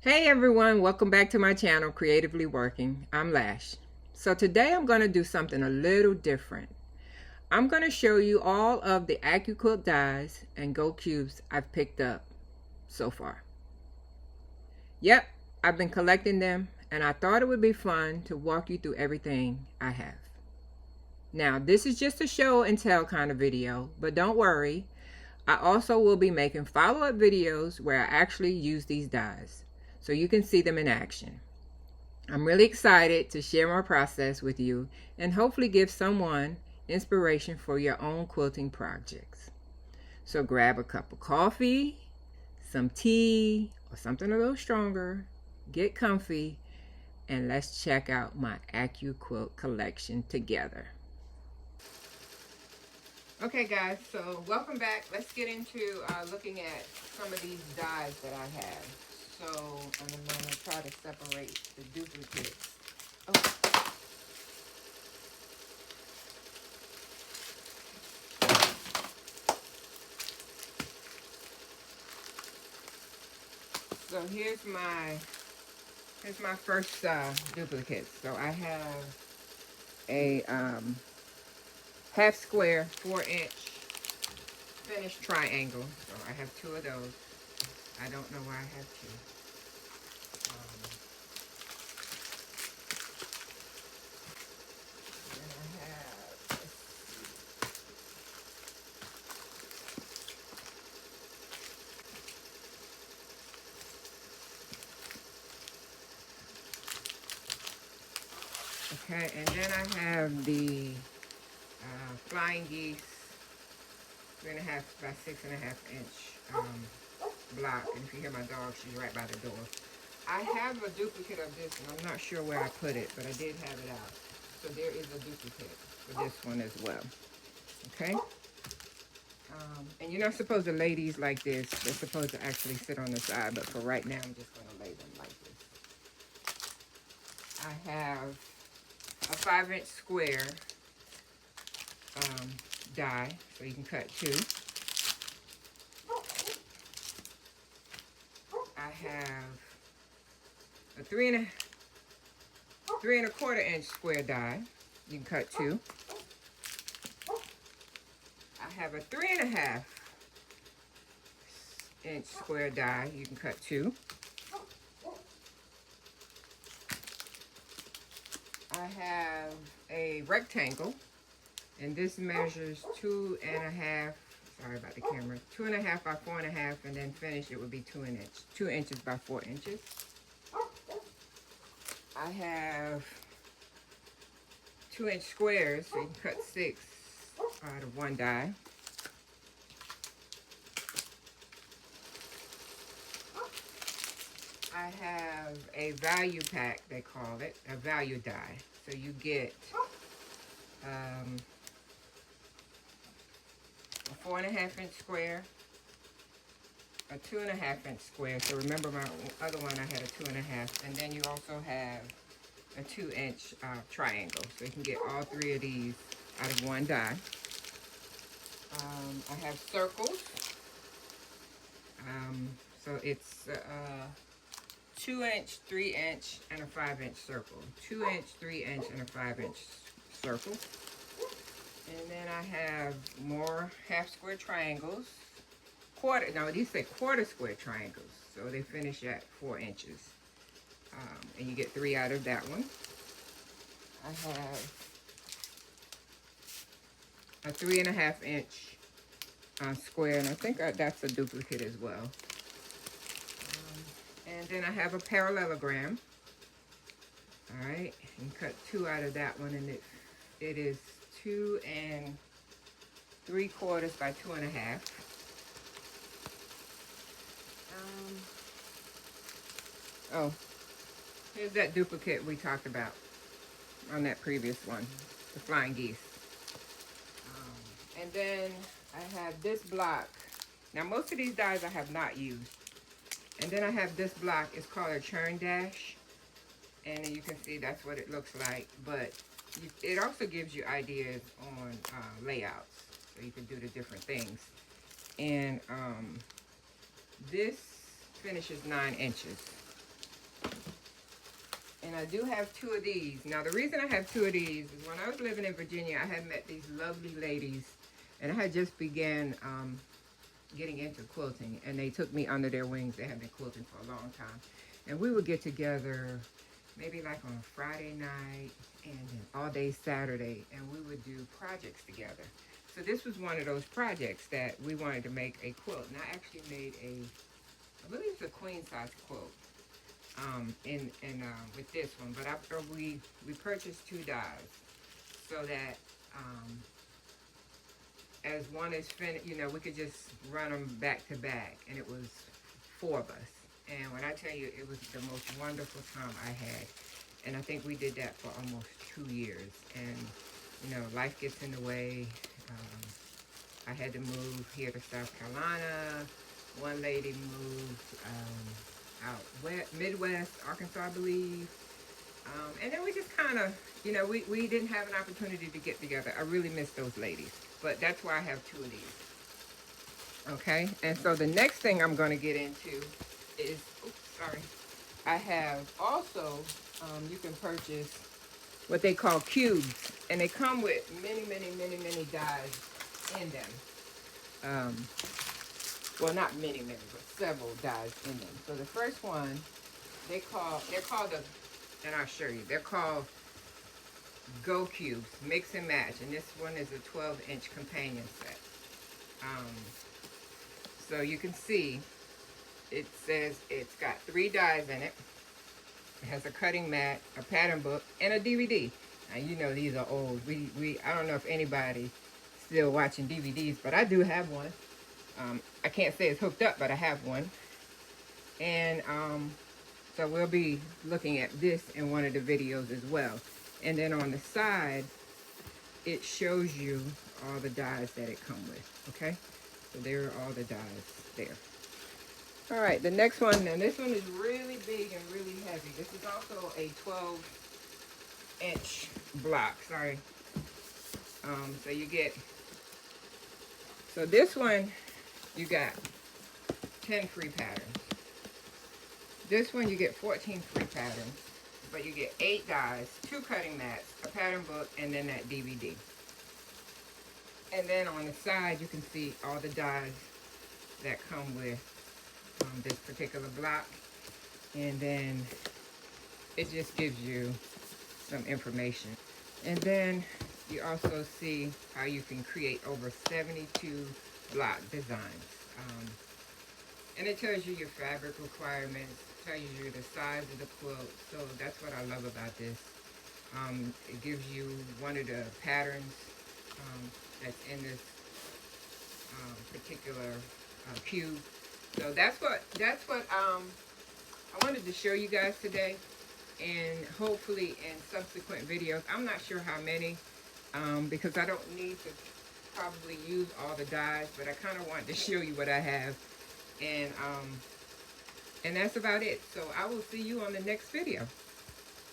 Hey everyone, welcome back to my channel, Creatively Working. I'm Lash. So today I'm going to do something a little different. I'm going to show you all of the AccuQuilt dies and gold cubes I've picked up so far. Yep, I've been collecting them and I thought it would be fun to walk you through everything I have. Now, this is just a show and tell kind of video, but don't worry. I also will be making follow-up videos where I actually use these dies so you can see them in action. I'm really excited to share my process with you and hopefully give someone inspiration for your own quilting projects. So grab a cup of coffee, some tea, or something a little stronger, get comfy, and let's check out my AccuQuilt collection together. Okay guys, so welcome back. Let's get into looking at some of these dies that I have. So I'm going to try to separate the duplicates. Oh. So here's my first duplicate. So I have a half square 4-inch finished triangle. So I have two of those. I don't know why I have two. And I have, okay, and then I have the flying geese 3.5 by 6.5 inch block. And if you hear my dog, she's right by the door. I have a duplicate of this, and I'm not sure where I put it, but I did have it out. So there is a duplicate for this one as well. Okay? And you're not supposed to lay these like this. They're supposed to actually sit on the side, but for right now, I'm just going to lay them like this. I have a 5-inch square die, so you can cut two. I have a 3.25 inch square die. You can cut two. I have a 3.5 inch square die. You can cut two. I have a rectangle, and this measures 2.5. Sorry about the camera. 2.5 by 4.5, and then finished it would be 2 inches by 4 inches. I have 2-inch squares, so you can cut 6 out of one die. I have a value pack, they call it, a value die. So you get a 4.5 inch square, a 2.5 inch square. So remember my other one, I had a 2.5, and then you also have a 2-inch triangle. So you can get all three of these out of one die. I have circles. So it's 2-inch, 3-inch, and a 5-inch circle. 2-inch, 3-inch, and a 5-inch circle. And then I have more half square triangles. These say quarter square triangles. So they finish at 4 inches. And you get 3 out of that one. I have a 3.5 inch square, and I think that's a duplicate as well. And then I have a parallelogram. All right, and cut 2 out of that one, and it is 2 3/4 by 2.5. Oh, here's that duplicate we talked about on that previous one, the flying geese. And then I have this block. Now most of these dies I have not used. And then I have this block. It's called a churn dash. And you can see that's what it looks like. But it also gives you ideas on layouts. So you can do the different things. And this finishes 9 inches. And I do have two of these. Now, the reason I have two of these is when I was living in Virginia, I had met these lovely ladies, and I had just began getting into quilting, and they took me under their wings. They had been quilting for a long time. And we would get together maybe like on a Friday night and then all day Saturday, and we would do projects together. So this was one of those projects that we wanted to make a quilt. And I actually made I believe it's a queen size quilt with this one. But after we purchased two dies so that as one is finished, you know, we could just run them back to back, and it was four of us. And when I tell you, it was the most wonderful time I had. And I think we did that for almost 2 years. And, you know, life gets in the way. I had to move here to South Carolina. One lady moved out Midwest, Arkansas, I believe. And then we just kind of, you know, we didn't have an opportunity to get together. I really miss those ladies. But that's why I have two of these. Okay, and so the next thing I'm going to get into is, I have also, you can purchase what they call cubes. And they come with many dies in them. Well, not many, but several dies in them. So the first one, they're called and I'll show you, they're called Go Cubes, mix and match, and this one is a 12-inch companion set. So you can see, it says it's got 3 dies in it. It has a cutting mat, a pattern book, and a DVD. Now you know these are old. I don't know if anybody still watching DVDs, but I do have one. I can't say it's hooked up, but I have one. And so we'll be looking at this in one of the videos as well. And then on the side, it shows you all the dies that it comes with, okay? So there are all the dies there. All right, the next one, and this one is really big and really heavy. This is also a 12-inch block, sorry. So you get, so this one, you got 10 free patterns. This one, you get 14 free patterns. But you get 8 dies, 2 cutting mats, a pattern book, and then that DVD. And then on the side, you can see all the dies that come with this particular block. And then it just gives you some information. And then you also see how you can create over 72 block designs. And it tells you your fabric requirements, tells you the size of the quilt. So that's what I love about this. It gives you one of the patterns that's in this particular cube. So that's what I wanted to show you guys today, and hopefully in subsequent videos. I'm not sure how many, because I don't need to probably use all the dies, but I kind of wanted to show you what I have. And that's about it. So I will see you on the next video.